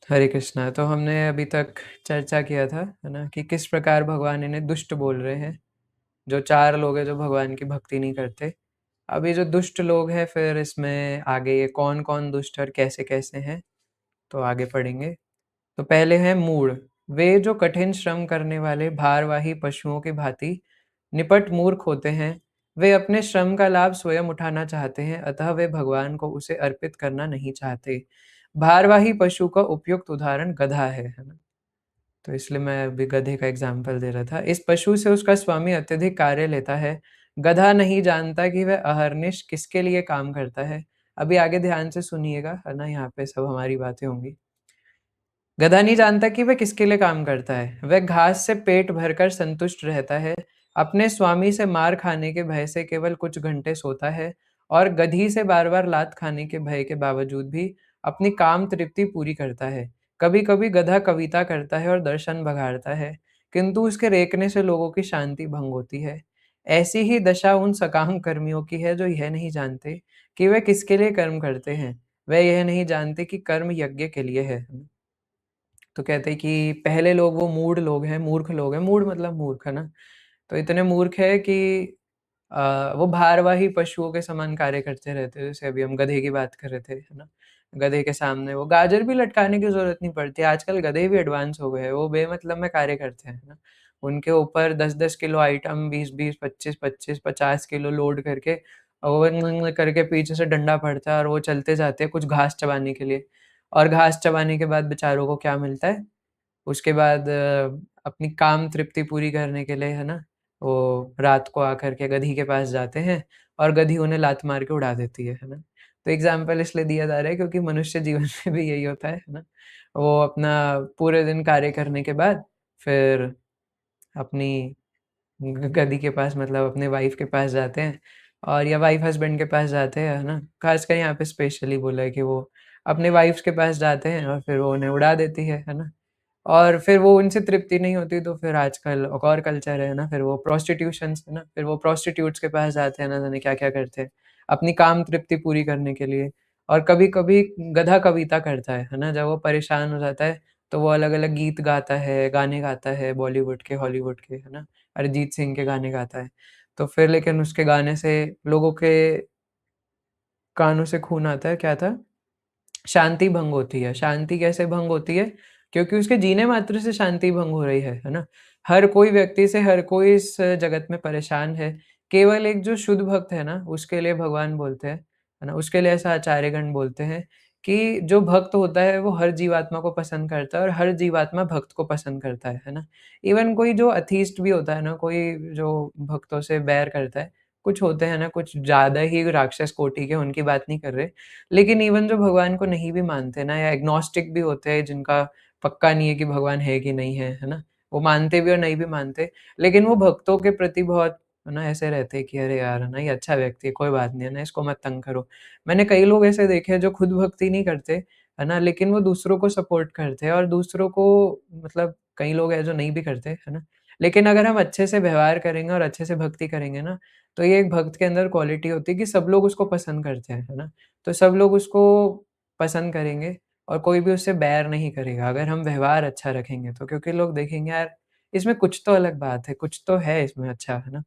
हरे कृष्णा। तो हमने अभी तक चर्चा किया था, है ना, कि किस प्रकार भगवान इन्हें दुष्ट बोल रहे हैं। जो 4 लोग हैं जो भगवान की भक्ति नहीं करते। अब ये जो दुष्ट लोग हैं, फिर इसमें आगे ये कौन-कौन दुष्ट और कैसे-कैसे हैं, तो आगे पढ़ेंगे। तो पहले हैं मूढ़। वे जो कठिन श्रम करने वाले भारवाही पशुओं की भांति निपट मूर्ख होते हैं। वे अपने श्रम का लाभ स्वयं उठाना चाहते हैं, अतः वे भगवान को उसे अर्पित करना नहीं चाहते। भारवाही पशु का उपयुक्त उदाहरण गधा है ना? तो इसलिए मैं अभी गधे का एग्जाम्पल दे रहा था। इस पशु से उसका स्वामी अत्यधिक कार्य लेता है। गधा नहीं जानता कि वह अहर्निश किसके लिए काम करता है। अभी आगे ध्यान से सुनिएगा, है ना? यहाँ पे सब हमारी बातें होंगी। गधा नहीं जानता कि वह किसके लिए काम करता है। वह घास से पेट भरकर संतुष्ट रहता है। अपने स्वामी से मार खाने के भय से केवल कुछ घंटे सोता है और गधी से बार-बार लात खाने के भय के बावजूद भी अपनी काम तृप्ति पूरी करता है। कभी-कभी गधा कविता करता है और दर्शन बघाड़ता है, किंतु उसके रेंकने से लोगों की शांति भंग होती है। ऐसी ही दशा उन सकाम कर्मियों की है जो यह नहीं जानते कि वे किसके लिए कर्म करते हैं। वे यह नहीं जानते कि कर्म यज्ञ के लिए है। तो कहते हैं कि पहले लोग वो मूढ़ लोग हैं, मूर्ख लोग हैं। मूढ़ मतलब मूर्ख, है ना? तो इतने मूर्ख है कि वो भारवाही पशुओं के समान कार्य करते रहते हैं। जैसे अभी हम गधे की बात कर रहे थे, है ना? गधे के सामने वो गाजर भी लटकाने की ज़रूरत नहीं पड़ती। आजकल गधे भी एडवांस हो गए हैं, वो बेमतलब में कार्य करते हैं, है ना? उनके ऊपर 10-10 किलो आइटम 20-20, 25-25, 50 किलो लोड करके वो करके पीछे से डंडा पड़ता है और वो चलते जाते हैं कुछ घास चबाने के लिए। और घास चबाने के बाद बेचारों को क्या मिलता है? उसके बाद अपनी काम तृप्ति पूरी करने के लिए, है ना, वो रात को आकर के गधी के पास जाते हैं और गधी उन्हें लात मार के उड़ा देती है ना? तो एग्ज़ाम्पल इसलिए दिया जा रहा है क्योंकि मनुष्य जीवन में भी यही होता है ना? वो अपना पूरे दिन कार्य करने के बाद फिर अपनी ग गधी के पास मतलब अपने वाइफ़ के पास जाते हैं और या वाइफ़ हस्बैंड के पास जाते हैं, है ना? ख़ासकर यहाँ पे स्पेशली बोला है कि वो अपने वाइफ़्स के पास जाते हैं और फिर वो उन्हें उड़ा देती है ना? और फिर वो उनसे तृप्ति नहीं होती तो फिर आजकल एक और कल्चर है ना, फिर वो प्रोस्टिट्यूशंस है ना, फिर वो प्रोस्टिट्यूट्स के पास जाते हैं, ना जाने क्या-क्या करते हैं, अपनी काम तृप्ति पूरी करने के लिए। और कभी-कभी गधा कविता करता है ना? जब वो परेशान हो जाता है, तो वो अलग-अलग गीत गाता है, गाने गाता है बॉलीवुड के, हॉलीवुड के, है ना? अरिजीत सिंह के गाने गाता है। तो फिर लेकिन उसके गाने से लोगों के कानों से खून आता है, क्या था? शांति भंग होती है। शांति कैसे भंग होती है? क्योंकि उसके जीने मात्र से शांति भंग हो रही है ना? हर कोई व्यक्ति से हर कोई इस जगत में परेशान है। केवल एक जो शुद्ध भक्त है ना, उसके लिए भगवान बोलते हैं, है ना? उसके लिए ऐसा आचार्यगण बोलते हैं कि जो भक्त होता है वो हर जीवात्मा को पसंद करता है और हर जीवात्मा भक्त को पसंद करता है ना? इवन कोई जो एथीस्ट भी होता है ना, कोई जो भक्तों से बैर करता है, कुछ होते हैं ना, कुछ ज़्यादा ही राक्षस कोटि के, उनकी बात नहीं कर रहे। लेकिन इवन जो भगवान को नहीं भी मानते ना या एग्नोस्टिक भी होते हैं जिनका पक्का नहीं है कि भगवान है कि नहीं है ना? वो मानते भी और नहीं भी मानते, लेकिन वो भक्तों के प्रति बहुत है ना ऐसे रहते हैं कि अरे यार है ना ये अच्छा व्यक्ति है, कोई बात नहीं है ना, इसको मत तंग करो। मैंने कई लोग ऐसे देखे हैं जो खुद भक्ति नहीं करते, है ना? लेकिन वो दूसरों को सपोर्ट करते हैं और दूसरों को मतलब कई लोग हैं जो नहीं भी करते, है ना? लेकिन अगर हम अच्छे से व्यवहार करेंगे और अच्छे से भक्ति करेंगे ना, तो ये एक भक्त के अंदर क्वालिटी होती है कि सब लोग उसको पसंद करते हैं, है ना? तो सब लोग उसको पसंद करेंगे और कोई भी उससे बैर नहीं करेगा अगर हम व्यवहार अच्छा रखेंगे तो। क्योंकि लोग देखेंगे यार इसमें कुछ तो अलग बात है, कुछ तो है इसमें अच्छा, है ना?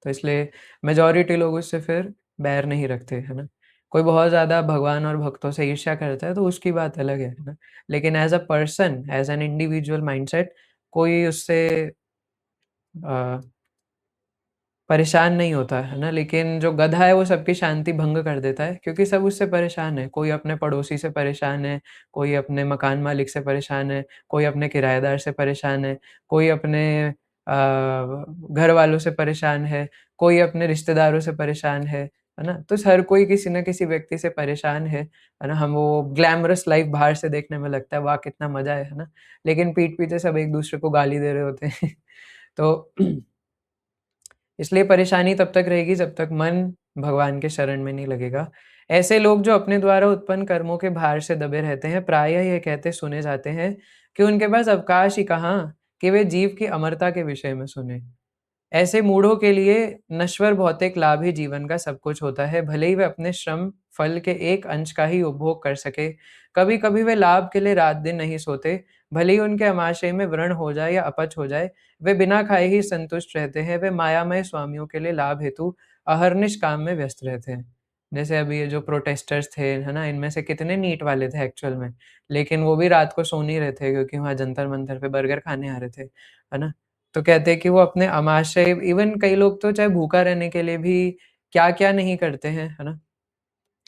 तो इसलिए मेजॉरिटी लोग उससे फिर बैर नहीं रखते, है ना? कोई बहुत ज़्यादा भगवान और भक्तों से ईर्ष्या करता है तो उसकी बात अलग है ना? लेकिन as a person, as an individual mindset कोई उससे अ परेशान नहीं होता, है ना? लेकिन जो गधा है वो सबकी शांति भंग कर देता है क्योंकि सब उससे परेशान है। कोई अपने पड़ोसी से परेशान है, कोई अपने मकान मालिक से परेशान है, कोई अपने किराएदार से परेशान है, कोई अपने घर वालों से परेशान है, कोई अपने रिश्तेदारों से परेशान है ना? तो हर कोई किसी न किसी व्यक्ति से परेशान है ना? हम वो ग्लैमरस लाइफ़ बाहर से देखने में लगता है, वाह! कितना मज़ा है ना? लेकिन पीठ पीछे सब एक-दूसरे को गाली दे रहे होते हैं। तो इसलिए परेशानी तब तक रहेगी जब तक मन भगवान के शरण में नहीं लगेगा। ऐसे लोग जो अपने द्वारा उत्पन्न कर्मों के भार से दबे रहते हैं, प्रायः ये कहते सुने जाते हैं कि उनके पास अवकाश ही कहाँ कि वे जीव की अमरता के विषय में सुनें। ऐसे मूढ़ों के लिए नश्वर भौतिक लाभ ही जीवन का सब कुछ होता है, भले ही वे अपने श्रम फल के एक अंश का ही उपभोग कर सके। कभी-कभी वे लाभ के लिए रात-दिन नहीं सोते, भले ही उनके आमाशय में व्रण हो जाए या अपच हो जाए, वे बिना खाए ही संतुष्ट रहते हैं। वे मायामय स्वामियों के लिए लाभ हेतु अहर्निश काम में व्यस्त रहते हैं। जैसे अभी ये जो प्रोटेस्टर्स थे, है ना? इनमें से कितने नीट वाले थे एक्चुअल में, लेकिन वो भी रात को सो नहीं रहे थे क्योंकि वहाँ जंतर-मंतर पे बर्गर खाने आ रहे थे, है ना? तो कहते हैं कि वो अपने आमाशय, इवन कई लोग तो चाहे भूखा रहने के लिए भी क्या-क्या नहीं करते हैं, है ना?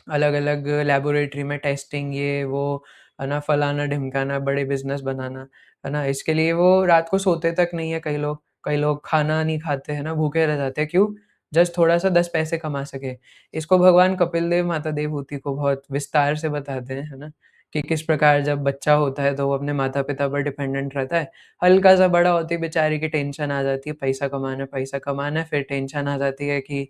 अलग-अलग लैबोरेटरी में टेस्टिंग ये वो, है ना? फलाना-ढिमकाना, बड़े बिज़नेस बनाना, है ना? इसके लिए वो रात को सोते तक नहीं है कई लोग। कई लोग खाना नहीं खाते हैं ना, भूखे रह जाते हैं, क्यों? जस्ट थोड़ा-सा 10 पैसे कमा सकें। इसको भगवान कपिल देव, माता देवहूति को बहुत विस्तार से बताते हैं, है ना? कि किस प्रकार जब बच्चा होता है तो वो अपने माता-पिता पर डिपेंडेंट रहता है। हल्का-सा बड़ा होते ही बेचारे की टेंशन आ जाती है, पैसा कमाना है, फिर टेंशन आ जाती है कि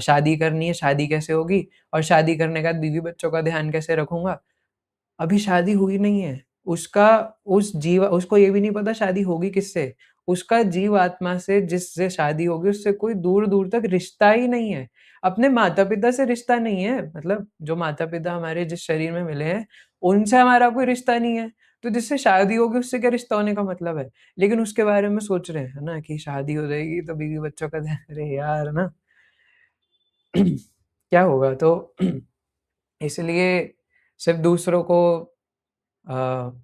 शादी करनी है, शादी कैसे होगी? और शादी करने के बाद बीवी-बच्चों का ध्यान कैसे रखूँगा? अभी शादी हुई नहीं है। उसका उसको ये भी नहीं पता शादी होगी किससे? उसका जीव-आत्मा से जिससे शादी होगी उससे कोई दूर-दूर तक रिश्ता ही नहीं है। अपने माता-पिता से रिश्ता नहीं है, मतलब जो माता-पिता हमारे जिस शरीर में मिले हैं, उनसे हमारा कोई रिश्ता नहीं है। तो जिससे शादी होगी उससे क्या रिश्ता होने का मतलब है? लेकिन उसके बारे में सोच रहे हैं, है ना? कि शादी हो जाएगी तो बीवी-बच्चों का ध्यान, अरे यार! है ना? क्या होगा? तो इसलिए सिर्फ़ दूसरों को अ,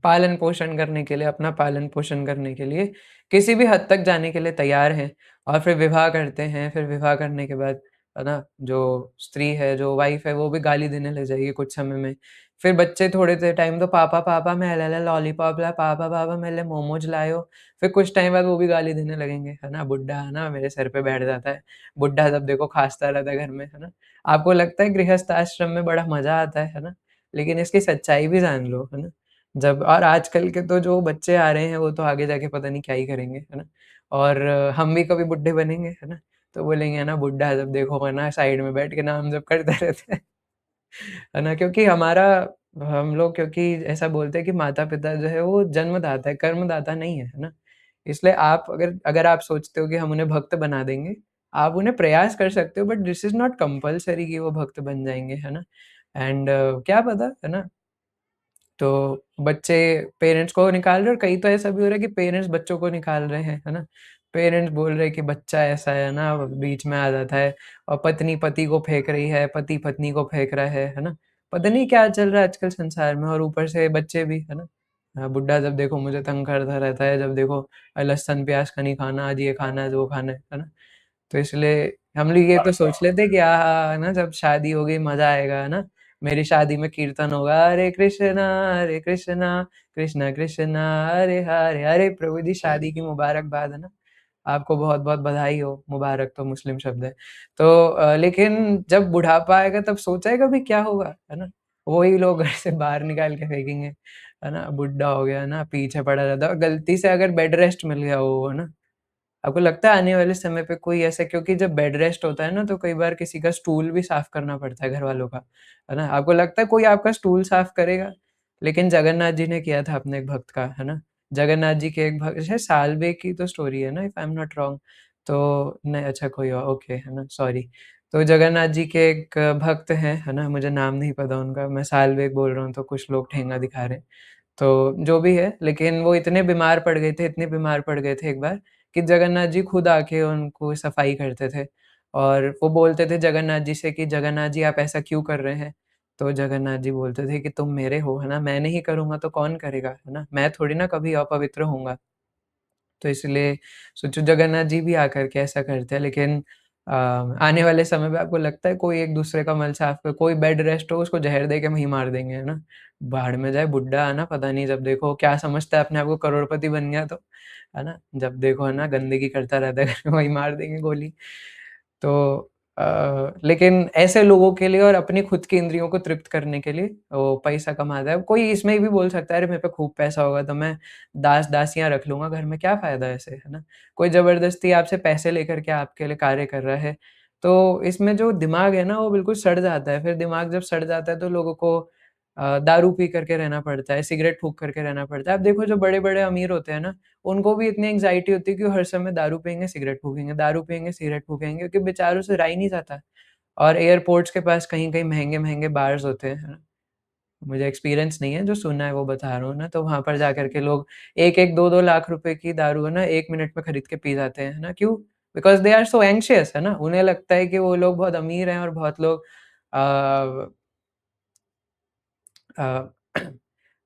पालन-पोषण करने के लिए, अपना पालन-पोषण करने के लिए किसी भी हद तक जाने के लिए तैयार हैं और फिर विवाह करते हैं। फिर विवाह करने के बाद, है ना, जो स्त्री है, जो वाइफ़ है, वो भी गाली देने लग जाएगी कुछ समय में। फिर बच्चे थोड़े देर टाइम तो पापा, पापा मेरे लिए लॉलीपॉप ला, पापा, पापा मेरे लिए मोमोज़ लाओ। फिर कुछ टाइम बाद वो भी गाली देने लगेंगे, है ना? बुड्ढा, है ना, मेरे सर पे बैठ जाता है। बुड्ढा जब देखो खाँसता रहता है घर में, है ना? आपको लगता है गृहस्थ आश्रम में बड़ा मज़ा आता है ना? लेकिन इसकी सच्चाई भी जान लो, है ना? जब और आजकल के तो जो बच्चे आ रहे हैं, वो तो आगे जाके पता नहीं क्या ही करेंगे, है ना? और हम भी कभी बुड्ढे बनेंगे, है ना? तो बोलेंगे, है ना, बुड्ढा जब देखो, है ना, साइड में बैठ के नाम जप करता रहता है ना? क्योंकि हम लोग क्योंकि ऐसा बोलते हैं कि माता-पिता जो है वो जन्मदाता है, कर्मदाता नहीं है ना? इसलिए आप अगर अगर आप सोचते हो कि हम उन्हें भक्त बना देंगे, आप उन्हें प्रयास कर सकते हो, but this is not compulsory कि वो भक्त बन जाएँगे, है ना? एंड क्या पता, है ना? तो बच्चे पेरेंट्स को निकाल रहे हैं और कहीं तो ऐसा भी हो रहा है कि पेरेंट्स बच्चों को निकाल रहे हैं, है ना? पेरेंट्स बोल रहे हैं कि बच्चा ऐसा है ना, बीच में आ जाता है और पत्नी पति को फेंक रही है, पति पत्नी को फेंक रहा है ना? पता नहीं क्या चल रहा है आजकल संसार में, और ऊपर से बच्चे भी, है ना? बुड्ढा जब देखो मुझे तंग करता रहता है, जब देखो लहसुन प्याज का नहीं खाना, आज ये खाना है, वो खाना है ना? तो इसलिए हम लोग ये तो सोच लेते हैं कि है ना, जब शादी होगी मज़ा आएगा, है ना? मेरी शादी में कीर्तन होगा, हरे कृष्णा, कृष्णा कृष्णा, हरे हरे, हरे प्रभु जी, शादी की मुबारकबाद, है ना? आपको बहुत-बहुत बधाई हो, मुबारक तो मुस्लिम शब्द है। तो लेकिन जब बुढ़ापा आएगा तब सोचा है कभी क्या होगा, है ना? वही लोग घर से बाहर निकाल के फेंकेंगे, है ना? बुड्ढा हो गया ना, पीछे पड़ा रहता है और गलती से अगर बेड रेस्ट मिल गया हो, है ना? आपको लगता है आने वाले समय पे कोई ऐसा, क्योंकि जब बेड रेस्ट होता है ना तो कई बार किसी का स्टूल भी साफ करना पड़ता है घरवालों का, है ना? आपको लगता है कोई आपका स्टूल साफ करेगा? लेकिन जगन्नाथ जी ने किया था अपने एक भक्त का, है ना? जगन्नाथ जी के एक भक्त, शायद सालबे की तो स्टोरी है ना, if I am not wrong. तो नहीं, अच्छा कोई और, ओके, है ना, सॉरी। तो जगन्नाथ जी के एक भक्त हैं, है ना? मुझे नाम नहीं पता उनका, मैं सालबेग बोल रहा हूँ तो कुछ लोग ठेंगा दिखा रहे हैं। तो जो भी है, लेकिन वो इतने बीमार पड़ गए थे, इतने बीमार पड़ गए थे एक बार कि जगन्नाथ जी खुद आके उनको सफाई करते थे और वो बोलते थे जगन्नाथ जी से कि जगन्नाथ जी आप ऐसा क्यों कर रहे हैं? तो जगन्नाथ जी बोलते थे कि तुम मेरे हो, है ना? मैं नहीं करूँगा तो कौन करेगा, है ना? मैं थोड़ी ना कभी अपवित्र होऊँगा। तो इसलिए सोचो जगन्नाथ जी भी आकर के ऐसा करते हैं, लेकिन आने वाले समय में आपको लगता है कोई एक-दूसरे का मल साफ कर, कोई बेड रेस्ट हो उसको ज़हर दे के वहीं मार देंगे, है ना? भाड़ में जाए बुड्ढा, है ना? पता नहीं जब देखो क्या समझता है अपने आप को, करोड़पति बन गया तो, है ना? जब देखो, है ना, गंदगी करता रहता है घर में, वहीं मार देंगे गोली। तो लेकिन ऐसे लोगों के लिए और अपनी खुद की इंद्रियों को तृप्त करने के लिए वो पैसा कमाता है। कोई इसमें भी बोल सकता है अरे मेरे पे खूब पैसा होगा तो मैं दास-दासियाँ रख लूँगा घर में, क्या फ़ायदा है ऐसे, है ना? कोई ज़बरदस्ती आपसे पैसे लेकर के आपके लिए कार्य कर रहा है, तो इसमें जो दिमाग है ना वो बिल्कुल सड़ जाता है। फिर दिमाग जब सड़ जाता है तो लोगों को दारू पी करके रहना पड़ता है, सिगरेट फूँक करके रहना पड़ता है। अब देखो जो बड़े-बड़े अमीर होते हैं ना, उनको भी इतनी एंग्ज़ायटी होती है कि वो हर समय दारू पिएँगे, सिगरेट फूँकेंगे, दारू पिएँगे, सिगरेट फूँकेंगे क्योंकि बेचारों से रहा ही नहीं जाता। और एयरपोर्ट्स के पास कहीं-कहीं महँगे-महँगे बार्स होते हैं, है ना? मुझे एक्सपीरियंस नहीं है, जो सुना है वो बता रहा हूँ ना, तो वहाँ पर जाकर के लोग 1-1 2-2 लाख रुपए की दारू है ना 1 मिनट में खरीद के पी जाते हैं, है ना? क्यों? Because they are so anxious है ना? उन्हें लगता है कि वो लोग बहुत अमीर हैं और बहुत लोग अ अ,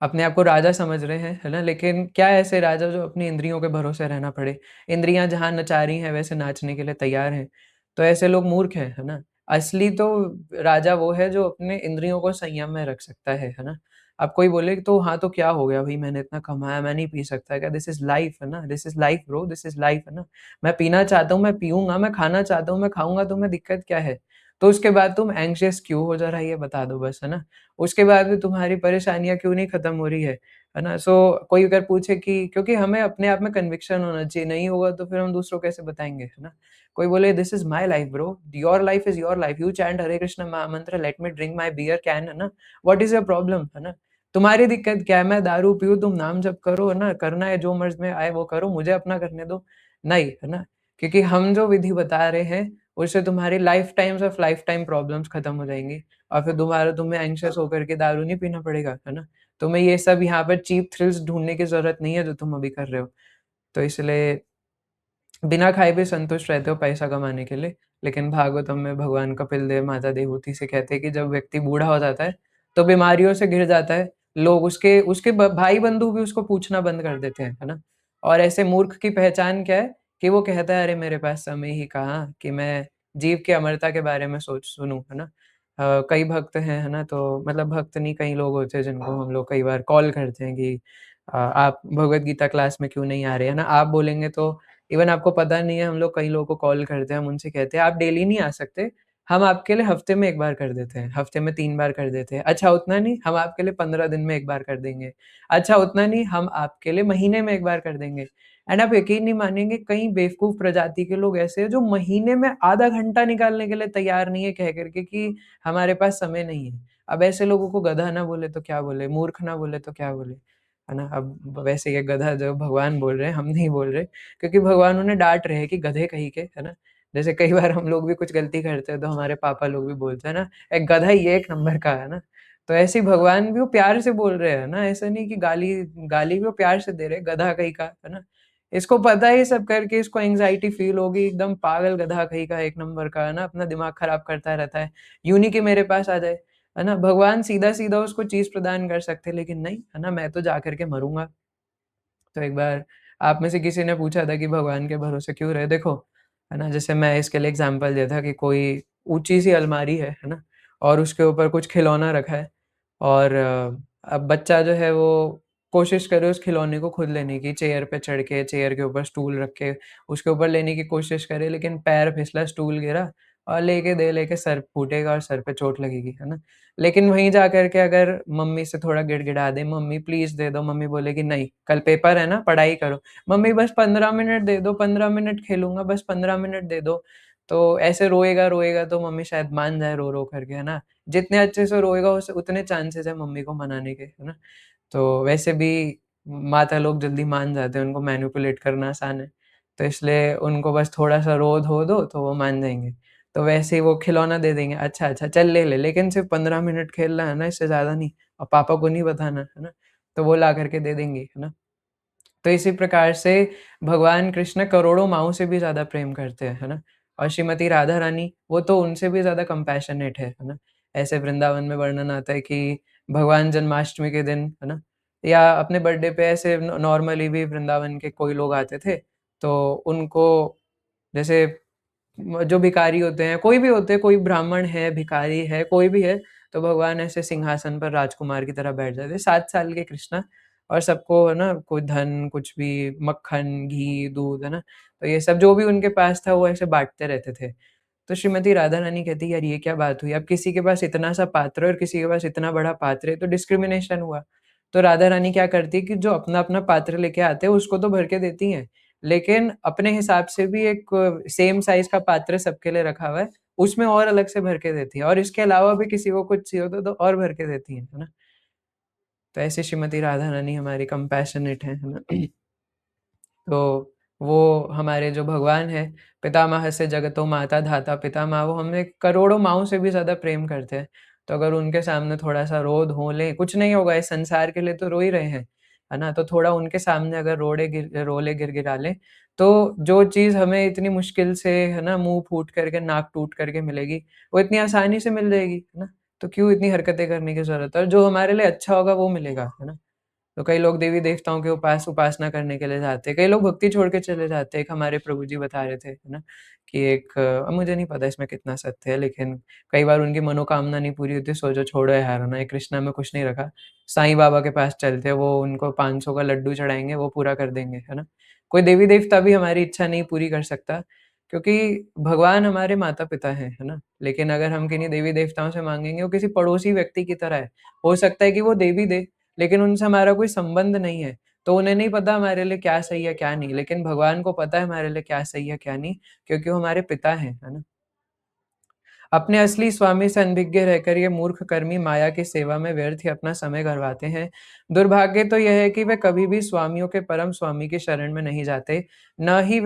अपने आप को राजा समझ रहे हैं, है ना? लेकिन क्या ऐसे राजा जो अपनी इंद्रियों के भरोसे रहना पड़े? इंद्रियाँ जहाँ नचा रही हैं वैसे नाचने के लिए तैयार हैं, तो ऐसे लोग मूर्ख हैं, है ना? असली तो राजा वो है जो अपने इंद्रियों को संयम में रख सकता है ना? अब कोई बोले तो हाँ, तो क्या हो गया भई मैंने इतना कमाया, मैं नहीं पी सकता क्या? दिस इज़ लाइफ़ है ना? This is life bro, this is life है ना? मैं पीना चाहता हूँ, मैं पीऊँगा, मैं खाना चाहता हूँ, मैं खाऊँगा, तुम्हें दिक्कत क्या है? तो उसके बाद तुम एंग्ज़ियस क्यों हो ज़रा ये बता दो बस, है ना? उसके बाद भी तुम्हारी परेशानियाँ क्यों नहीं खत्म हो रही है ना? सो कोई अगर पूछे कि क्योंकि हमें अपने आप में कन्विक्शन होना चाहिए, नहीं होगा तो फिर हम दूसरों को कैसे बताएँगे, है ना? कोई बोले this is my life bro, your life is your life, you chant Hare Krishna mahamantra, let me drink my beer can, है ना? व्हाट इज़ योर प्रॉब्लम, है ना? तुम्हारी दिक्कत क्या है? मैं दारू पीऊँ, तुम नाम जप करो, है ना? करना है जो मर्ज़ में आए वो करो, मुझे अपना करने दो। नहीं, है ना? क्योंकि हम जो विधि बता रहे हैं, उससे तुम्हारी life times of life time problems खत्म हो जाएँगी। और फिर दोबारा तुम्हें एंग्ज़ियस होकर के दारू नहीं पीना पड़ेगा, है ना? तुम्हें ये सब यहाँ पर चीप थ्रिल्स ढूँढने की ज़रूरत नहीं है जो तुम अभी कर रहे हो। तो इसलिए बिना खाए भी संतुष्ट रहते हो पैसा कमाने के लिए, लेकिन भागवतम में भगवान कपिल देव, माता देवहूति से कहते हैं कि जब व्यक्ति बूढ़ा हो जाता है, तो बीमारियों से घिर जाता है, लोग उसके उसके ब भाई-बंधु भी उसको पूछना बंद कर देते हैं, है ना? और ऐसे मूर्ख की पहचान क्या है कि वो कहता है, "अरे! मेरे पास समय ही कहाँ कि मैं जीव की अमरता के बारे में सोच सुनूँ।" है ना? कई भक्त हैं, है ना? तो मतलब भक्त नहीं, कई लोग होते हैं जिनको हम लोग कई बार कॉल करते हैं कि आप भगवद गीता क्लास में क्यों नहीं आ रहे? है ना? आप बोलेंगे तो इवन आपको पता नहीं है हम लोग कई लोगों को कॉल करते हैं, हम उनसे कहते हैं आप डेली नहीं आ सकते, हम आपके लिए हफ्ते में 1 बार कर देते हैं, हफ्ते में 3 बार कर देते हैं। अच्छा उतना नहीं, हम आपके लिए 15 दिन में 1 बार कर देंगे। अच्छा उतना नहीं, हम आपके लिए महीने में 1 बार कर देंगे। एंड आप यकीन नहीं मानेंगे कई बेवकूफ़ प्रजाति के लोग ऐसे हैं जो महीने में आधा घंटा निकालने के लिए तैयार नहीं है कह कर के कि हमारे पास समय नहीं है। अब ऐसे लोगों को गधा ना बोले तो क्या बोले, मूर्ख ना बोले तो क्या बोले, है ना? अब वैसे ये गधा जो भगवान बोल रहे हैं, हम नहीं बोल रहे। क्योंकि भगवान उन्हें डाँट रहे हैं कि गधे कहीं के, है ना? जैसे कई बार हम लोग भी कुछ गलती करते हैं तो हमारे पापा लोग भी बोलते हैं ना, "एक गधा ये एक नंबर का है ना?" तो ऐसे ही भगवान भी वो प्यार से बोल रहे हैं ना, ऐसा नहीं कि गाली गाली भी वो प्यार से दे रहे हैं, गधा कहीं का, है ना? इसको पता है ये सब करके इसको एंग्ज़ायटी फ़ील होगी, एकदम पागल गधा कहीं का एक नंबर का, है ना? अपना दिमाग खराब करता रहता है। यूँ नहीं कि मेरे पास आ जाए, है ना? भगवान सीधा-सीधा उसको चीज़ प्रदान कर सकते हैं लेकिन नहीं, है ना? मैं तो जा कर के मरूँगा। तो एक बार आप में से किसी ने पूछा था कि भगवान के भरोसे क्यों रहे? देखो, है ना? जैसे मैं इसके लिए एग्ज़ाम्पल दिया था कि कोई ऊँची-सी अलमारी है ना? और उसके ऊपर कुछ खिलौना रखा है और अब बच्चा जो है वो कोशिश करे उस खिलौने को खुद लेने की, चेयर पे चढ़ के, चेयर के ऊपर स्टूल रख के, उसके ऊपर लेने की कोशिश करे लेकिन पैर फिसला, स्टूल गिरा और लेके सर फूटेगा और सर पे चोट लगेगी, है ना? लेकिन वहीं जाकर के अगर मम्मी से थोड़ा गिड़गिड़ा दे, "मम्मी प्लीज़ दे दो।" मम्मी बोलेगी, "नहीं, कल पेपर है ना, पढ़ाई करो।" "मम्मी बस 15 मिनट दे दो, 15 मिनट खेलूँगा, बस 15 मिनट दे दो।" तो ऐसे रोएगा तो मम्मी शायद मान जाए रो-रो करके, है ना? जितने अच्छे से रोएगा उस उतने चांसेज़ है मम्मी को मनाने के, है ना? तो वैसे भी माता लोग जल्दी मान जाते हैं, उनको मैनिपुलेट करना आसान है। तो इसलिए उनको बस थोड़ा-सा रो-धो दो तो वो मान जाएँगे। तो वैसे ही वो खिलौना दे देंगे, अच्छा, अच्छा चल ले ले, लेकिन सिर्फ़ 15 मिनट खेलना है ना, इससे ज़्यादा नहीं और पापा को नहीं बताना, है ना? तो वो ला कर के दे देंगे, है ना? तो इसी प्रकार से भगवान कृष्ण करोड़ों माँओं से भी ज़्यादा प्रेम करते हैं, है ना? और श्रीमती राधा रानी, वो तो उनसे भी ज़्यादा कंपैशनेट है ना? ऐसे वृंदावन में वर्णन आता है कि भगवान जन्माष्टमी के दिन, है ना? या अपने बर्थडे पे ऐसे नॉर्मली भी वृंदावन के कोई लोग आते थे, तो उनको जैसे जो भिखारी होते हैं, कोई भी होते हैं, कोई ब्राह्मण है, भिखारी है, कोई भी है, तो भगवान ऐसे सिंहासन पर राजकुमार की तरह बैठ जाते हैं। 7 साल के कृष्णा और सबको है ना, कोई धन, कुछ भी मक्खन, घी, दूध, है ना? तो ये सब जो भी उनके पास था, वो ऐसे बाँटते रहते थे। तो श्रीमती राधा रानी कहती, "यार, ये क्या बात हुई? अब किसी के पास इतना सा पात्र है और किसी के पास इतना बड़ा पात्र है, तो डिस्क्रिमिनेशन हुआ।" तो राधा रानी क्या करती है कि जो अपना-अपना पात्र लेके आते हैं, उसको तो भर के देती हैं, लेकिन अपने हिसाब से भी एक सेम साइज़ का पात्र सबके लिए रखा हुआ है, उसमें और अलग से भर के देती हैं और इसके अलावा भी किसी को कुछ चाहिए होता है तो और भर के देती हैं, है ना? तो ऐसी श्रीमती राधा रानी हमारी कंपैशनेट है ना? तो वो हमारे जो भगवान हैं, पितामह से जगतो माता धाता पितामह, वो हमें करोड़ों माँओं से भी ज़्यादा प्रेम करते हैं। तो अगर उनके सामने थोड़ा-सा रो लें, कुछ नहीं होगा, इस संसार के लिए तो रो ही रहे हैं, है ना? तो थोड़ा उनके सामने अगर रोले गिड़गिड़ा लें, तो जो चीज़ हमें इतनी मुश्किल से, है ना, मुँह फूट करके, नाक टूट करके मिलेगी, वो इतनी आसानी से मिल जाएगी, है ना? तो क्यों इतनी हरकतें करने की ज़रूरत है? और जो हमारे लिए अच्छा होगा वो मिलेगा, है ना? तो कई लोग देवी-देवताओं के उपासना करने के लिए जाते हैं, कई लोग भक्ति छोड़ के चले जाते हैं। एक हमारे प्रभु जी बता रहे थे, है ना? कि एक मुझे नहीं पता इसमें कितना सत्य है, लेकिन कई बार उनकी मनोकामना नहीं पूरी होती, सोचो छोड़ो यार, है ना? ये कृष्णा में कुछ नहीं रखा। साईं बाबा के पास चलते हैं, वो उनको 500 का लड्डू चढ़ाएँगे, वो पूरा कर देंगे, है ना? कोई देवी-देवता भी हमारी इच्छा नहीं पूरी कर सकता, क्योंकि भगवान हमारे माता-पिता हैं, है ना? लेकिन अगर हम किन्हीं देवी-देवताओं से माँगेंगे, वो किसी पड़ोसी व्यक्ति की तरह है। हो सकता है कि वो दे भी दे, लेकिन उनसे हमारा कोई संबंध नहीं है, तो उन्हें नहीं पता हमारे लिए क्या सही है, क्या नहीं। लेकिन भगवान को पता है हमारे लिए क्या सही है, क्या नहीं, क्योंकि वो हमारे पिता हैं, है ना? अपने असली स्वामी से अनभिज्ञ रहकर ये मूर्ख कर्मी माया की सेवा में व्यर्थ ही अपना समय गँवाते हैं। दुर्भाग्य तो यह है कि वे कभी भी स्वामियों के परम स्वामी की शरण में नहीं जाते, न ही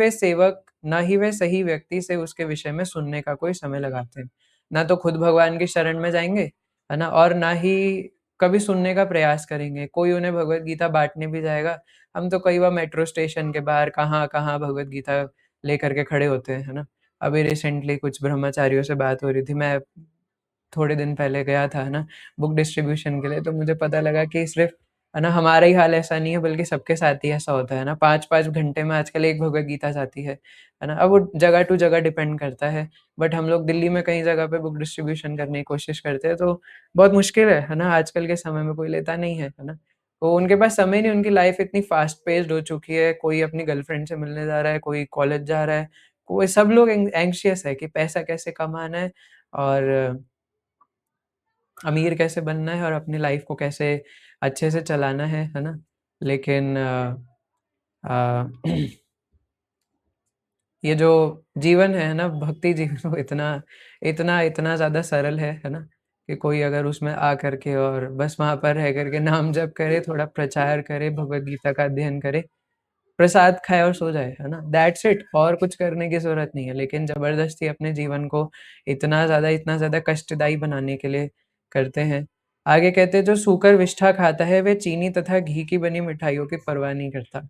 वे सही व्यक्ति से उसके विषय में सुनने का कोई समय लगाते हैं। ना तो खुद भगवान की शरण में जाएँगे, है ना? और ना ही कभी सुनने का प्रयास करेंगे। कोई उन्हें भगवत गीता बाँटने भी जाएगा, हम तो कई बार मेट्रो स्टेशन के बाहर कहाँ-कहाँ भगवत गीता लेकर के खड़े होते हैं, है ना? अभी रिसेंटली कुछ ब्रह्मचारियों से बात हो रही थी, मैं थोड़े दिन पहले गया था, है ना, बुक डिस्ट्रीब्यूशन के लिए, तो मुझे पता लगा कि सिर्फ़, है ना, हमारा ही हाल ऐसा नहीं है, बल्कि सबके साथ ही ऐसा होता है ना, 5-5 घंटे में आजकल एक भगवत गीता जाती है ना? अब वो जगह टू जगह डिपेंड करता है, बट हम लोग दिल्ली में कई जगह पे बुक डिस्ट्रीब्यूशन करने की कोशिश करते हैं, तो बहुत मुश्किल है ना? आजकल के समय में कोई लेता नहीं है ना? तो उनके पास समय नहीं, उनकी लाइफ़ इतनी फ़ास्ट पेस्ड हो चुकी है, कोई अपनी गर्लफ्रेंड से मिलने जा रहा है, कोई कॉलेज जा रहा है, कोई सब लोग एंग्ज़ियस है कि पैसा कैसे कमाना है और अमीर कैसे बनना है और अपनी लाइफ़ को कैसे अच्छे से चलाना है ना? लेकिन अ, ये जो जीवन है ना, भक्ति जीवन वो इतना ज़्यादा सरल है ना? कि कोई अगर उसमें आ कर के और बस वहाँ पर रह कर के नाम जप करे, थोड़ा प्रचार करे, भगवद गीता का अध्ययन करे, प्रसाद खाए और सो जाए, है ना? दैट्स इट, और कुछ करने की ज़रूरत नहीं है। लेकिन ज़बरदस्ती अपने जीवन को इतना ज़्यादा कष्टदायी बनाने के लिए करते हैं। आगे कहते हैं, जो सूकर विष्ठा खाता है, वह चीनी तथा घी की बनी मिठाइयों की परवाह नहीं करता।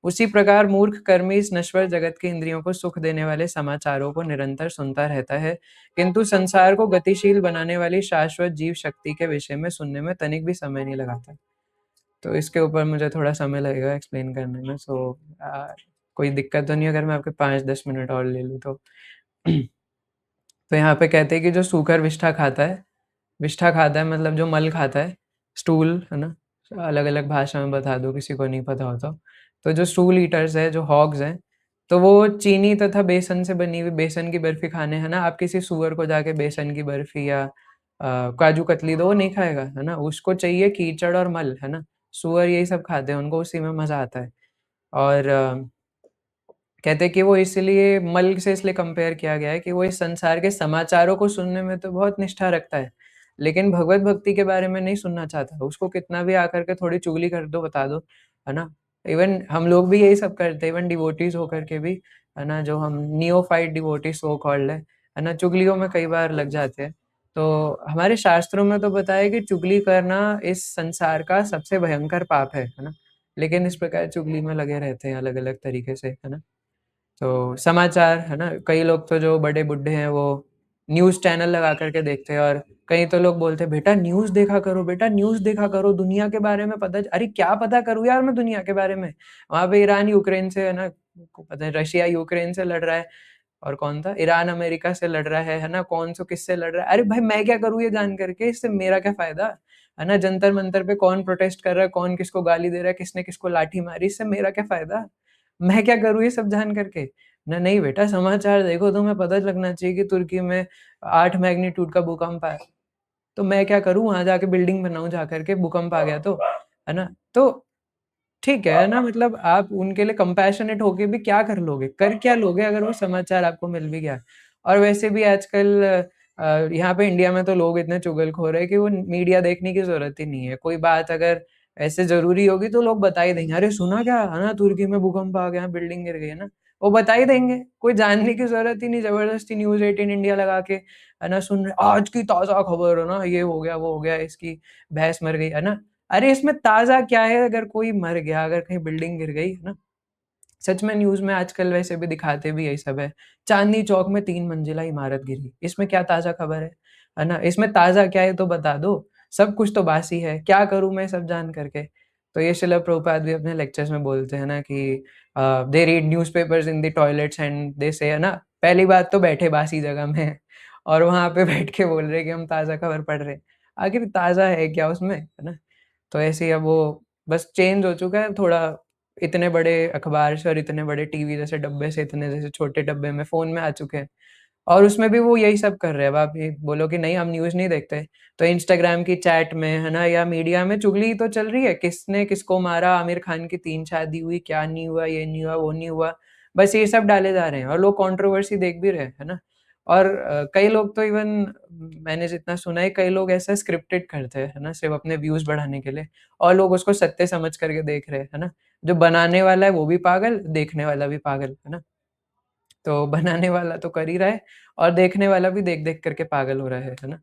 उसी प्रकार मूर्ख कर्मी इस नश्वर जगत के इंद्रियों को सुख देने वाले समाचारों को निरंतर सुनता रहता है, किंतु संसार को गतिशील बनाने वाली शाश्वत जीव शक्ति के विषय में सुनने में तनिक भी समय नहीं लगाता। तो इसके ऊपर मुझे थोड़ा समय लगेगा एक्सप्लेन करने में, सो कोई दिक्कत तो नहीं अगर मैं आपके 5-10 मिनट और ले लूँ तो? तो यहाँ पे कहते हैं कि जो सूकर विष्ठा खाता है मतलब जो मल खाता है, स्टूल, है ना? अलग-अलग भाषा में बता दूँ किसी को नहीं पता हो तो। तो जो स्टूल ईटर्स हैं, जो हॉग्स हैं, तो वो चीनी तथा बेसन से बनी हुई बेसन की बर्फ़ी खाने, है ना? आप किसी सूअर को जाके बेसन की बर्फ़ी या काजू कतली दो, वो नहीं खाएगा, है ना? उसको चाहिए कीचड़ और मल, है ना? सूअर यही सब खाते हैं, उनको उसी में मज़ा आता है। और कहते हैं कि वो इसलिए मल से इसलिए कंपेयर किया गया है कि वो इस संसार के समाचारों को सुनने में तो बहुत निष्ठा रखता है, लेकिन भगवत भक्ति के बारे में नहीं सुनना चाहता। उसको कितना भी आकर के थोड़ी चुगली कर दो, बता दो, है ना? इवन हम लोग भी यही सब करते हैं, इवन डिवोटीज़ होकर के भी, है ना? जो हम नियोफाइट डिवोटी सो कॉल्ड है ना? चुगलियों में कई बार लग जाते हैं। तो हमारे शास्त्रों में तो बताया है कि चुगली करना इस संसार का सबसे भयंकर पाप है ना? लेकिन इस प्रकार चुगली में लगे रहते हैं अलग-अलग तरीके से, है ना? तो समाचार, है ना? कई लोग तो जो बड़े बुड्ढे हैं वो न्यूज़ चैनल लगा कर के देखते हैं, और कई तो लोग बोलते हैं, बेटा न्यूज़ देखा करो, दुनिया के बारे में पता अरे क्या पता करूँ यार मैं दुनिया के बारे में? वहाँ पे ईरान यूक्रेन से, है ना? को पता है रशिया यूक्रेन से लड़ रहा है, और कौन था? ईरान अमेरिका से लड़ रहा है ना? कौन सो किससे लड़ रहा है? अरे भाई मैं क्या करूँ ये जान कर के? इससे मेरा क्या फ़ायदा? है ना? जंतर-मंतर पे कौन प्रोटेस्ट कर रहा है, कौन किसको गाली दे रहा है, किसने किसको लाठी मारी, इससे मेरा क्या फ़ायदा? मैं क्या करूँ ये सब जान कर के? ना नहीं बेटा, समाचार देखो, तुम्हें पता लगना चाहिए कि तुर्की में 8 मैग्नीट्यूड का भूकंप आया। तो मैं क्या करूँ वहाँ जाके बिल्डिंग बनाऊँ जा कर के, भूकंप आ गया तो, है ना? तो ठीक है ना, मतलब आप उनके लिए कंपैशनेट होके भी क्या कर लोगे? कर क्या लोगे अगर वो समाचार आपको मिल भी गया? और वैसे भी आजकल यहाँ पे इंडिया में तो लोग इतने चुगलखोर है कि वो मीडिया देखने की ज़रूरत ही नहीं है। कोई बात अगर ऐसे ज़रूरी होगी तो लोग बता ही देंगे, "अरे सुना क्या? है ना तुर्की में भूकंप आ गया, बिल्डिंग गिर गई।" है ना? वो बता ही देंगे, कोई जानने की ज़रूरत ही नहीं, ज़बरदस्ती न्यूज़ 18 इंडिया लगा के, है ना, सुन रहे आज की ताज़ा खबर है ना, ये हो गया, वो हो गया, इसकी भैंस मर गई, है ना? अरे इसमें ताज़ा क्या है, अगर कोई मर गया, अगर कहीं बिल्डिंग गिर गई, है ना? सच में न्यूज़ में आजकल वैसे भी दिखाते भी यही सब है। चांदनी चौक में 3 मंजिला इमारत गिरी, इसमें क्या ताज़ा खबर है ना? इसमें ताज़ा क्या है तो बता दो, सब कुछ तो बासी है, क्या करूँ मैं सब जान कर के? तो ये श्रील प्रभुपाद भी अपने लेक्चर्स में बोलते हैं ना कि they read newspapers in the toilets and they से, है ना, पहली बात तो बैठे बासी जगह में हैं और वहाँ पे बैठ के बोल रहे हैं कि हम ताज़ा खबर पढ़ रहे हैं। आखिर ताज़ा है क्या उसमें, है ना? तो ऐसे ही अब वो बस चेंज हो चुका है थोड़ा, इतने बड़े अखबार से और इतने बड़े टीवी जैसे डब्बे से इतने जैसे छोटे डब्बे में फ़ोन में आ चुके हैं। और उसमें भी वो यही सब कर रहे हैं। अब आप ये बोलो कि नहीं हम न्यूज़ नहीं देखते, तो इंस्टाग्राम की चैट में, है ना, या मीडिया में चुगली तो चल रही है, किसने किसको मारा, आमिर खान की 3 शादी हुई, क्या नहीं हुआ, ये नहीं हुआ, वो नहीं हुआ। बस ये सब डाले जा रहे हैं और लोग कंट्रोवर्सी देख भी रहे हैं, है ना? और कई लोग तो इवन मैंने जितना सुना है कई लोग ऐसा स्क्रिप्टेड करते हैं, है ना? सिर्फ़ अपने व्यूज़ बढ़ाने के लिए और लोग उसको सत्य समझ करके देख रहे हैं, है ना? जो बनाने वाला है वो भी पागल, देखने वाला भी पागल, है ना? तो बनाने वाला तो कर ही रहा है और देखने वाला भी देख-देख करके पागल हो रहा है ना?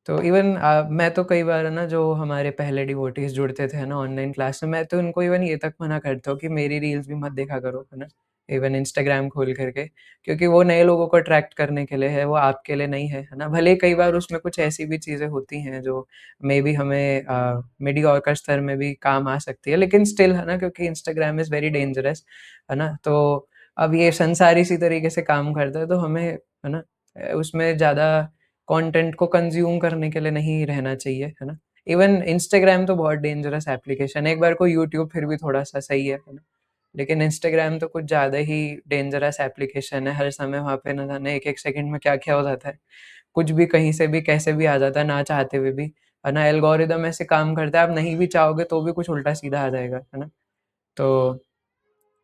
तो इवन मैं तो कई बार है ना जो हमारे पहले डिवोटीज़ जुड़ते थे ना ऑनलाइन क्लास में, मैं तो उनको इवन ये तक मना करता हूँ कि मेरी रील्स भी मत देखा करो, है ना? इवन इंस्टाग्राम खोल करके, क्योंकि वो नए लोगों को अट्रैक्ट करने के लिए है, वो आपके लिए नहीं है ना? भले ही कई बार उसमें कुछ ऐसी भी चीज़ें होती हैं जो मेबी हमें मीडियोकर स्तर में भी काम आ सकती है, लेकिन स्टिल, है ना, क्योंकि इंस्टाग्राम इज़ वेरी डेंजरस, है ना? तो अब ये संसार इसी तरीके से काम करता है, तो हमें, है ना, उसमें ज़्यादा कंटेंट को कंज़्यूम करने के लिए नहीं रहना चाहिए, है ना? इवन इंस्टाग्राम तो बहुत डेंजरस एप्लीकेशन है, एक बार को यूट्यूब फिर भी थोड़ा-सा सही है ना? लेकिन इंस्टाग्राम तो कुछ ज़्यादा ही डेंजरस एप्लीकेशन है, हर समय वहाँ पे ना जाने 1-1 सेकंड में क्या-क्या हो जाता है। कुछ भी कहीं से भी कैसे भी आ जाता है ना चाहते हुए भी, है ना? एल्गोरिदम ऐसे काम करता है, आप नहीं भी चाहोगे तो भी कुछ उल्टा-सीधा आ जाएगा, है ना? तो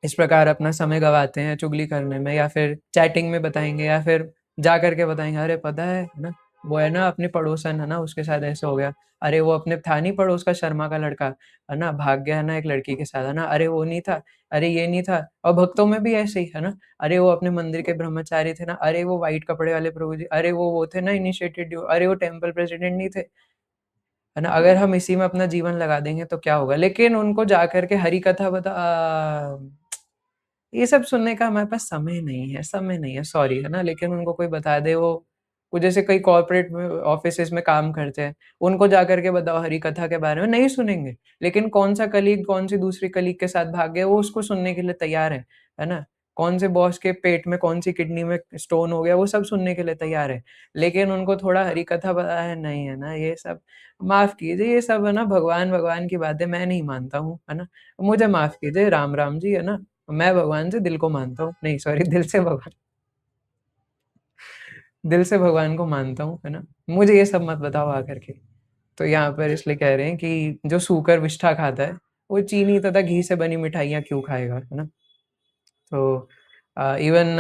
इस प्रकार अपना समय गँवाते हैं चुगली करने में या फिर चैटिंग में बताएँगे या फिर जा कर के बताएँगे, "अरे पता है ना? वो है ना अपनी पड़ोसन है ना, उसके साथ ऐसा हो गया। अरे वो अपने था नहीं पड़ोस का शर्मा का लड़का, है ना? भाग गया है ना एक लड़की के साथ, है ना? अरे वो नहीं था, अरे ये नहीं था।" और भक्तों में भी ऐसे ही, है ना? "अरे वो अपने मंदिर के ब्रह्मचारी थे ना, अरे वो व्हाइट कपड़े वाले प्रभु जी, अरे वो थे ना इनिशिएटेड ड्यू, अरे वो टेम्पल प्रेसिडेंट नहीं थे।" है ना? अगर हम इसी में अपना जीवन लगा देंगे तो क्या होगा? लेकिन उनको जाकर के हरि कथा ये सब सुनने का हमारे पास समय नहीं है, सॉरी, है ना? लेकिन उनको कोई बता दे वो जैसे कई कॉर्पोरेट में ऑफ़िसेज़ में काम करते हैं, उनको जाकर के बताओ हरि कथा के बारे में, नहीं सुनेंगे। लेकिन कौन-सा कलीग कौन-सी दूसरी कलीग के साथ भाग गया, वो उसको सुनने के लिए तैयार है ना? कौन से बॉस के पेट में कौन-सी किडनी में स्टोन हो गया, वो सब सुनने के लिए तैयार है। लेकिन उनको थोड़ा हरि कथा पता है नहीं, है ना? ये सब माफ़ कीजिए, ये सब है ना भगवान-भगवान की बातें मैं नहीं मानता हूँ, है ना? मुझे माफ़ कीजिए, राम-राम जी, है ना? मैं भगवान से दिल को मानता हूँ, नहीं सॉरी, दिल से भगवान को मानता हूँ, है ना? मुझे ये सब मत बताओ आकर के। तो यहाँ पर इसलिए कह रहे हैं कि जो सूकर विष्ठा खाता है, वो चीनी तथा घी से बनी मिठाइयाँ क्यों खाएगा, है ना? तो इवन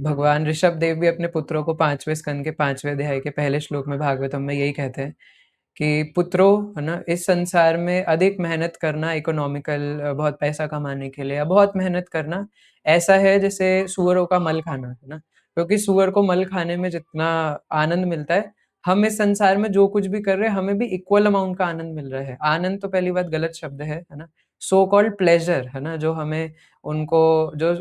भगवान ऋषभ देव भी अपने पुत्रों को 5वें स्कंद के 5वें अध्याय के पहले श्लोक में भागवतम में यही कहते हैं कि पुत्रों, है ना, इस संसार में अधिक मेहनत करना इकोनॉमिकल बहुत पैसा कमाने के लिए या बहुत मेहनत करना ऐसा है जैसे सूअरों का मल खाना, है ना? क्योंकि सूअर को मल खाने में जितना आनंद मिलता है, हम इस संसार में जो कुछ भी कर रहे हैं, हमें भी इक्वल अमाउंट का आनंद मिल रहा है। आनंद तो पहली बात गलत शब्द है ना? सो कॉल्ड प्लेज़र, है ना? जो हमें उनको जो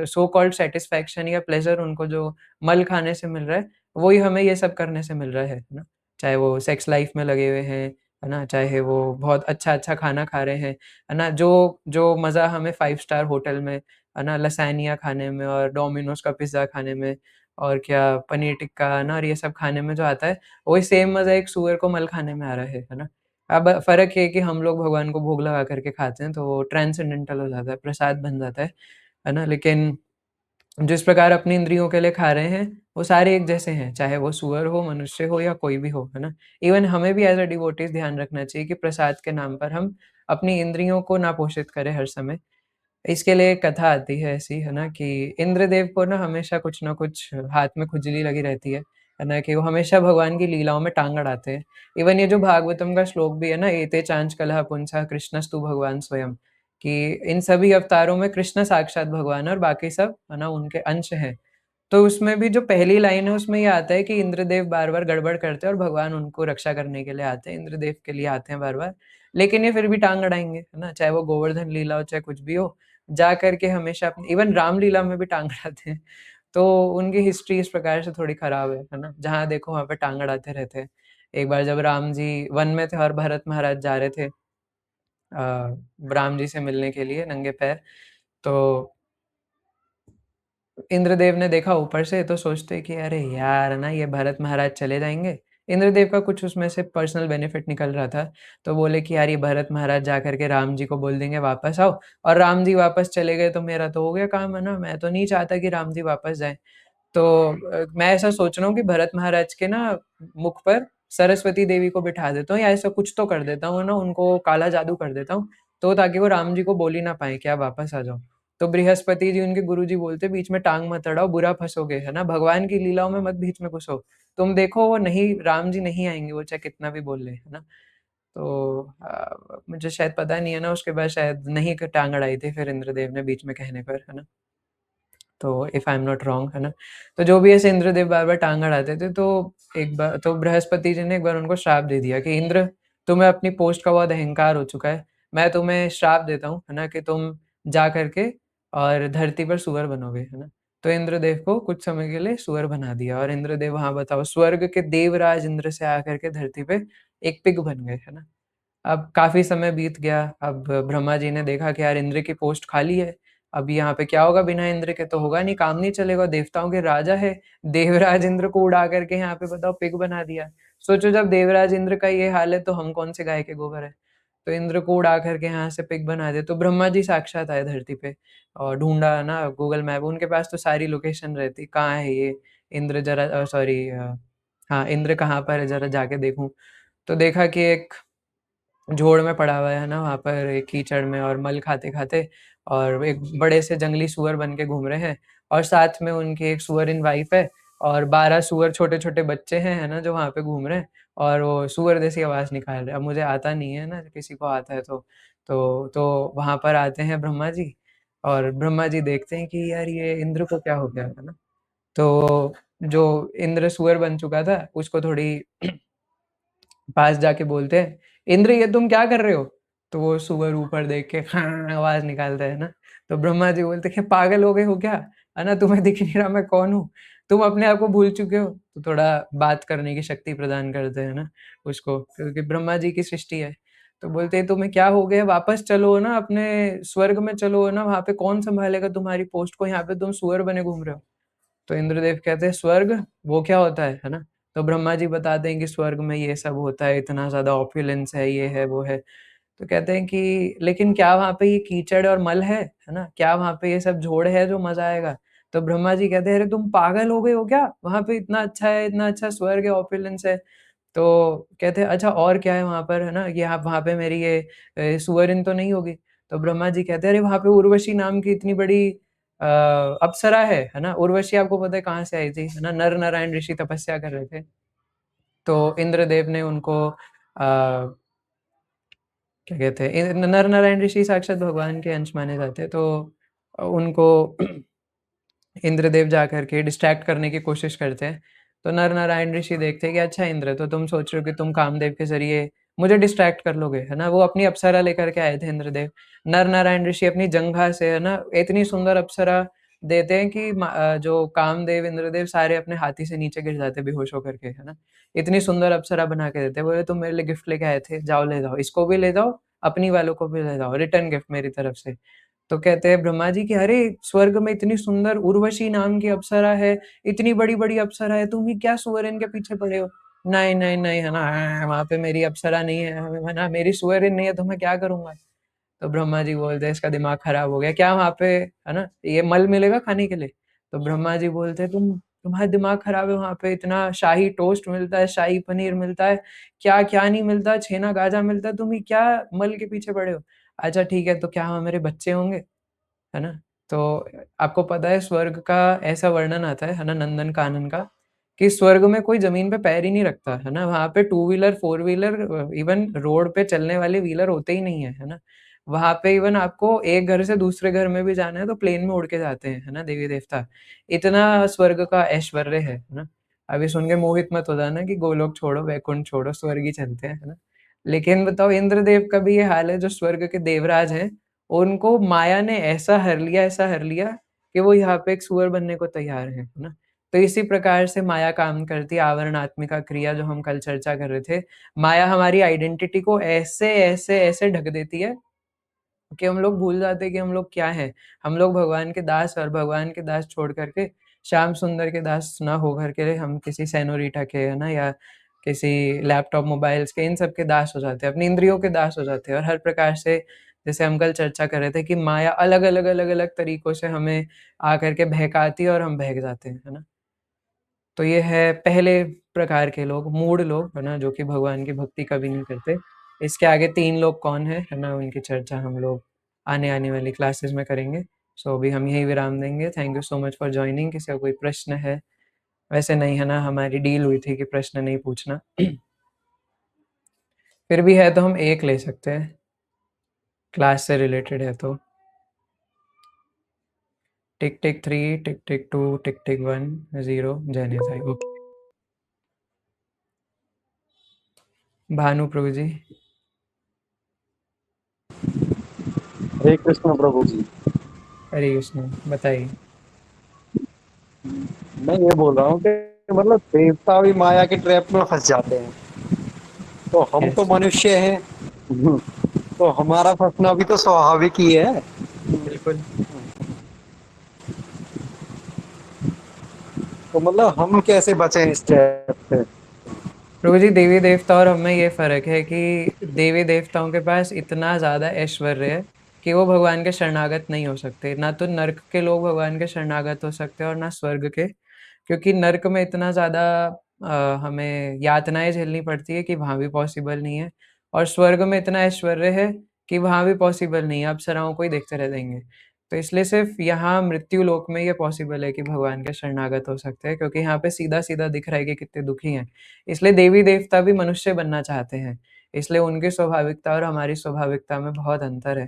सो कॉल्ड सैटिस्फैक्शन या प्लेज़र उनको जो मल खाने से मिल रहा है, वही हमें ये सब करने से मिल रहा है ना? चाहे वो सेक्स लाइफ में लगे हुए हैं, है ना? चाहे वो बहुत अच्छा-अच्छा खाना खा रहे हैं, है ना? जो जो मज़ा हमें 5 स्टार होटल में, है ना, लैज़ानिया खाने में और डोमिनोज़ का पिज़्ज़ा खाने में और क्या पनीर टिक्का, है ना, और ये सब खाने में जो आता है, वही सेम मज़ा एक सूअर को मल खाने में आ रहा है ना? अब फ़र्क ये है कि हम लोग भगवान को भोग लगा कर के खाते हैं, तो वो ट्रांसेंडेंटल हो जाता है, प्रसाद बन जाता है ना? लेकिन जिस प्रकार अपनी इंद्रियों के लिए खा रहे हैं, वो सारे एक जैसे हैं, चाहे वो सूअर हो, मनुष्य हो या कोई भी हो, है ना? इवन हमें भी एज़ अ डिवोटीज़ ध्यान रखना चाहिए कि प्रसाद के नाम पर हम अपनी इंद्रियों को ना पोषित करें हर समय। इसके लिए एक कथा आती है ऐसी, है ना, कि इंद्रदेव को ना हमेशा कुछ न कुछ हाथ में खुजली लगी रहती है है ना? कि वो हमेशा भगवान की लीलाओं में टांग अड़ाते हैं। इवन ये जो भागवतम का श्लोक भी है ना, एते चांचकलः पुंसः कृष्णस्तु भगवान स्वयं, कि इन सभी अवतारों में कृष्ण साक्षात भगवान है और बाकी सब है ना उनके अंश हैं। तो उसमें भी जो पहली लाइन है उसमें ये आता है कि इंद्रदेव बार-बार गड़बड़ करते हैं और भगवान उनको रक्षा करने के लिए आते हैं, इंद्रदेव के लिए आते हैं बार-बार। लेकिन ये फिर भी टाँग अड़ाएँगे, है ना? चाहे वो गोवर्धन लीला हो, चाहे कुछ भी हो, जा कर के हमेशा अपनी इवन रामलीला में भी टाँग अड़ाते हैं। तो उनकी हिस्ट्री इस प्रकार से थोड़ी खराब है ना? जहाँ देखो वहाँ पे टाँग अड़ाते रहते हैं। एक बार जब राम जी वन में थे और भरत महाराज जा रहे थे राम जी से मिलने के लिए नंगे पैर, तो इंद्रदेव ने देखा ऊपर से तो सोचते कि अरे यार! ना ये भरत महाराज चले जाएँगे। इंद्रदेव का कुछ उसमें से पर्सनल बेनिफिट निकल रहा था। तो बोले कि यार ये भरत महाराज जा कर के राम जी को बोल देंगे वापस आओ, और राम जी वापस चले गए तो मेरा तो हो गया काम, है ना? मैं तो नहीं चाहता कि राम जी वापस जाएँ। तो मैं ऐसा सोच रहा हूँ कि भरत महाराज के ना मुख पर सरस्वती देवी को बिठा देता हूँ या ऐसा कुछ तो कर देता हूँ ना, उनको काला जादू कर देता हूँ, तो ताकि वो राम जी को बोल ही ना पाएँ कि आप वापस आ जाओ। तो बृहस्पति जी उनके गुरुजी बोलते बीच में टाँग मत अड़ाओ, बुरा फँसोगे, है ना? भगवान की लीलाओं में मत बीच में घुसो। तुम देखो वो नहीं, राम जी नहीं आएँगे, वो चाहे कितना भी बोल ले, है ना? तो मुझे शायद पता नहीं है ना, उसके बाद शायद नहीं क टाँग अड़ाई थी फिर इंद्रदेव ने बीच में कहने पर, है ना? तो if I am not wrong, है ना? तो जो भी ऐसे इंद्रदेव बार-बार टाँग अड़ाते थे, तो एक बार तो बृहस्पति जी ने एक बार उनको श्राप दे दिया कि इंद्र, तुम्हें अपनी पोस्ट का बहुत अहंकार हो चुका है। मैं तुम्हें श्राप देता हूँ, है ना? कि तुम जा कर के और धरती पर सूअर बनोगे, है ना? तो इंद्रदेव को कुछ समय के लिए सूअर बना दिया और इंद्रदेव वहाँ बताओ स्वर्ग के देवराज इंद्र से आकर के धरती पे एक पिग बन गए, है ना? अब काफ़ी समय बीत गया, अब ब्रह्मा जी ने देखा कि यार इंद्र की पोस्ट खाली है, अब यहाँ पे क्या होगा बिना इंद्र के, तो होगा नहीं, काम नहीं चलेगा, देवताओं के राजा है, देवराज इंद्र को उड़ा करके यहाँ पे बताओ पिग बना दिया। सोचो जब देवराज इंद्र का ये हाल है तो हम कौन से गाय के गोबर है। तो इंद्र को उड़ा करके यहाँ से पिग बना दिया, तो ब्रह्मा जी साक्षात आए धरती पे और ढूँढा ना गूगल मैप, उनके पास तो सारी लोकेशन रहती, कहाँ है ये इंद्र, जरा सॉरी हाँ, इंद्र कहाँ पर है ज़रा जाके देखूँ। तो देखा कि एक झोड़ में पड़ा हुआ है ना, वहाँ पर एक कीचड़ में और मल खाते-खाते, और एक बड़े से जंगली सूअर बन के घूम रहे हैं और साथ में उनकी एक सूअरिन वाइफ़ है और 12 सूअर छोटे-छोटे बच्चे हैं, है ना, जो वहाँ पे घूम रहे हैं और वो सूअर जैसी आवाज़ निकाल रहे हैं। अब मुझे आता नहीं है ना, किसी को आता है तो। तो वहाँ पर आते हैं ब्रह्मा जी और ब्रह्मा जी देखते हैं कि यार ये इंद्र को क्या हो गया, है ना? तो जो इंद्र सूअर बन चुका था, उसको थोड़ी पास जाके बोलते हैं, "इंद्र ये तुम क्या कर रहे हो?" तो वो सुअर ऊपर देख के हाँ आवाज़ निकालता है ना, तो ब्रह्मा जी बोलते हैं, "क्या पागल हो गए हो क्या? है ना, तुम्हें दिख नहीं रहा मैं कौन हूँ? तुम अपने आप को भूल चुके हो?" तो थोड़ा बात करने की शक्ति प्रदान करते हैं ना उसको, क्योंकि ब्रह्मा जी की सृष्टि है। तो बोलते हैं, "तुम्हें क्या हो गया? वापस चलो ना, अपने स्वर्ग में चलो ना, वहाँ पे कौन सँभालेगा तुम्हारी पोस्ट को? यहाँ पे तुम सूअर बने घूम रहे हो।" तो इंद्रदेव कहते हैं स्वर्ग वो क्या होता है ना? तो ब्रह्मा जी बताते हैं कि स्वर्ग में ये सब होता है, इतना ज़्यादा ऑपुलेंस है, ये है, वो है। तो कहते हैं कि लेकिन क्या वहाँ पे ये कीचड़ और मल है ना? क्या वहाँ पे ये सब जोड़ है जो मज़ा आएगा? तो ब्रह्मा जी कहते हैं, "अरे तुम पागल हो गए हो क्या? वहाँ पे इतना अच्छा है, इतना अच्छा स्वर्ग है, ऑपुलेंस है।" तो कहते हैं, "अच्छा और क्या है वहाँ पर, है ना? ये आप वहाँ पे मेरी ये सूअरिन तो नहीं होगी?" तो ब्रह्मा जी कहते हैं, "अरे वहाँ पे उर्वशी नाम की इतनी बड़ी अ, अप्सरा है ना? उर्वशी आपको पता है कहाँ से आई थी, है ना? नर नारायण ऋषि तपस्या कर रहे थे। तो इंद्रदेव ने उनको क्या कहते हैं, नर नारायण ऋषि साक्षात भगवान के अंश माने जाते हैं, तो उनको इंद्रदेव जा कर के डिस्ट्रैक्ट करने की कोशिश करते हैं। तो नर नारायण ऋषि देखते हैं कि अच्छा इंद्र, तो तुम सोच रहे हो कि तुम कामदेव के ज़रिए मुझे डिस्ट्रैक्ट कर लोगे, है ना? वो अपनी अप्सरा लेकर के आए थे इंद्रदेव। नर नारायण ऋषि अपनी जंघा से, है ना, इतनी सुंदर अप्सरा देते हैं कि जो कामदेव, इंद्रदेव सारे अपने हाथी से नीचे गिर जाते हैं बेहोश होकर के, है ना? इतनी सुंदर अप्सरा बना के देते हैं। बोले तुम मेरे लिए गिफ्ट लेके आए थे, जाओ ले जाओ। इसको भी ले जाओ, अपनी वालों को भी ले जाओ, रिटर्न गिफ्ट मेरी तरफ से। तो कहते हैं ब्रह्मा जी कि अरे! स्वर्ग में इतनी सुंदर उर्वशी नाम की अप्सरा है, इतनी बड़ी-बड़ी अप्सरा है, तुम ही क्या सूअरिन के पीछे पड़े हो? नहीं, नहीं, नहीं, है ना, वहाँ पे मेरी अप्सरा नहीं है ना, मेरी सूअरिन नहीं है तो मैं क्या करूँगा? तो ब्रह्मा जी बोलते हैं इसका दिमाग खराब हो गया, क्या वहाँ पे, है ना, ये मल मिलेगा खाने के लिए? तो ब्रह्मा जी बोलते हैं तुम्हारा दिमाग खराब है, वहाँ पे इतना शाही टोस्ट मिलता है, शाही पनीर मिलता है, क्या-क्या नहीं मिलता, छेना गाजा मिलता है, तुम ही क्या मल के पीछे पड़े हो? अच्छा ठीक है, तो क्या वहाँ मेरे बच्चे होंगे? है ना? तो आपको पता है स्वर्ग का ऐसा वर्णन आता है ना, नंदन कानन का, कि स्वर्ग में कोई ज़मीन पे पैर ही नहीं रखता, है ना? वहाँ पे two wheeler, four wheeler even road पे चलने वाले व्हीलर होते ही नहीं है ना? वहाँ पे इवन आपको एक घर से दूसरे घर में भी जाना है तो प्लेन में उड़ के जाते हैं, है ना, देवी-देवता। इतना स्वर्ग का ऐश्वर्य है ना? अभी सुन के मोहित मत हो जाना कि गोलोक छोड़ो, वैकुंठ छोड़ो, स्वर्ग ही चलते हैं, है ना? लेकिन बताओ इंद्रदेव का भी ये हाल है जो स्वर्ग के देवराज हैं, उनको माया ने ऐसा हर लिया कि वो यहाँ पे एक सूअर बनने को तैयार हैं, है ना? तो इसी प्रकार से माया काम करती है, आवरणात्मिका क्रिया जो हम कल चर्चा कर रहे थे। माया हमारी आइडेंटिटी को ऐसे ढक देती है कि हम लोग भूल जाते हैं कि हम लोग क्या हैं। हम लोग भगवान के दास और भगवान के दास छोड़ कर के श्याम सुंदर के दास ना हो कर के हम किसी सेनोरिटा के, है ना, या किसी लैपटॉप, मोबाइल्स के, इन सब के दास हो जाते हैं, अपनी इंद्रियों के दास हो जाते हैं और हर प्रकार से जैसे हम कल चर्चा कर रहे थे कि माया अलग-अलग तरीकों से हमें आकर के बहकाती है और हम बहक जाते हैं, है ना? तो ये है पहले प्रकार के लोग, मूढ़ लोग, है ना, जो कि भगवान की भक्ति कभी नहीं करते। इसके आगे 3 लोग कौन है ना? उनकी चर्चा हम लोग आने वाली क्लासेस में करेंगे। सो अभी हम यहीं विराम देंगे। Thank you so much for joining. किसी का कोई प्रश्न है? वैसे नहीं, है ना, हमारी डील हुई थी कि प्रश्न नहीं पूछना। फिर भी है तो हम एक ले सकते हैं, क्लास से रिलेटेड है तो। टिक टिक 3, टिक टिक 2, टिक टिक 1, 0, जय निताई। ओके। भानु प्रभु जी। हरे कृष्ण प्रभु जी। हरे कृष्ण, बताइए। मैं ये बोल रहा हूँ कि मतलब देवता भी माया के ट्रैप में फंस जाते हैं, तो हम तो यस, मनुष्य हैं। तो हमारा फंसना भी तो स्वाभाविक ही है। बिल्कुल। तो मतलब हम कैसे बचें इस ट्रैप से? प्रभु जी, देवी देवता और हमें ये फ़र्क है कि देवी देवताओं के पास इतना ज़्यादा ऐश्वर्य है कि वो भगवान के शरणागत नहीं हो सकते। ना तो नर्क के लोग भगवान के शरणागत हो सकते हैं और ना स्वर्ग के, क्योंकि नर्क में इतना ज़्यादा हमें यातनाएँ झेलनी पड़ती है कि वहाँ भी पॉसिबल नहीं है, और स्वर्ग में इतना ऐश्वर्य है कि वहाँ भी पॉसिबल नहीं है, अप्सराओं को ही देखते रह जाएँगे। तो इसलिए सिर्फ़ यहाँ मृत्यु लोक में ये पॉसिबल है कि भगवान के शरणागत हो सकते हैं, क्योंकि यहाँ पे सीधा-सीधा दिख रहा है कि कितने दुखी हैं। इसलिए देवी-देवता भी मनुष्य बनना चाहते हैं, इसलिए उनकी स्वाभाविकता और हमारी स्वाभाविकता में बहुत अंतर है।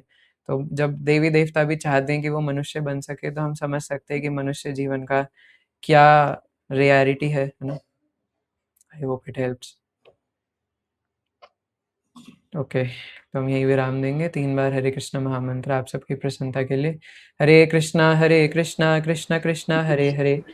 तो जब देवी-देवता भी चाहते हैं कि वो मनुष्य बन सके, तो हम समझ सकते हैं कि मनुष्य जीवन का क्या रियलिटी है ना? I hope it helps. Okay, तो हम यहीं विराम देंगे। 3 बार हरे कृष्ण महामंत्र आप सबकी प्रसन्नता के लिए। हरे कृष्णा कृष्णा कृष्णा हरे हरे,